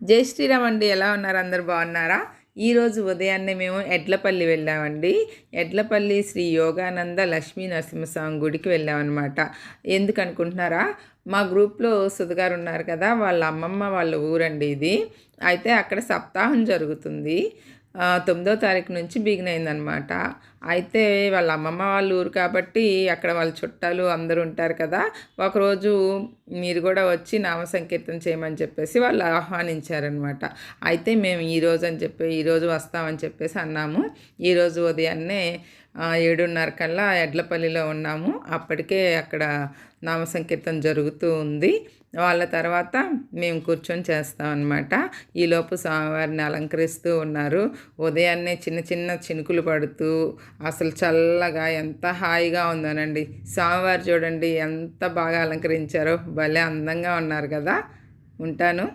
జై శ్రీరామ్ అండి. ఎలా ఉన్నారు? అందరూ బాగున్నారా? ఈరోజు ఉదయాన్నే మేము ఎడ్లపల్లి వెళ్ళామండి. ఎడ్లపల్లి శ్రీ యోగానంద లక్ష్మీ నరసింహస్వామి గుడికి వెళ్ళామన్నమాట. ఎందుకు అనుకుంటున్నారా? మా గ్రూప్లో సుధగారు ఉన్నారు కదా, వాళ్ళ అమ్మమ్మ వాళ్ళ ఊరండి ఇది. అయితే అక్కడ సప్తాహం జరుగుతుంది. 9వ తారీఖు నుంచి బిగిన్ అయిందనమాట. అయితే వాళ్ళ అమ్మమ్మ వాళ్ళ ఊరు కాబట్టి అక్కడ వాళ్ళ చుట్టాలు అందరూ ఉంటారు కదా. ఒకరోజు మీరు కూడా వచ్చి నామ సంకీర్తన చేయమని చెప్పేసి వాళ్ళు ఆహ్వానించారనమాట. అయితే మేము ఈరోజు వస్తామని చెప్పేసి అన్నాము. ఈరోజు ఉదయాన్నే 7:30 కల్లా ఎడ్లపల్లిలో ఉన్నాము. అప్పటికే అక్కడ నామ సంకీర్తన జరుగుతూ ఉంది. వాళ్ళ తర్వాత మేము కూర్చొని చేస్తామన్నమాట. ఈలోపు స్వామివారిని అలంకరిస్తూ ఉన్నారు. ఉదయాన్నే చిన్న చిన్న చినుకులు పడుతూ అసలు చల్లగా ఎంత హాయిగా ఉందోనండి. స్వామివారు చూడండి ఎంత బాగా అలంకరించారో, భలే అందంగా ఉన్నారు కదా. ఉంటాను.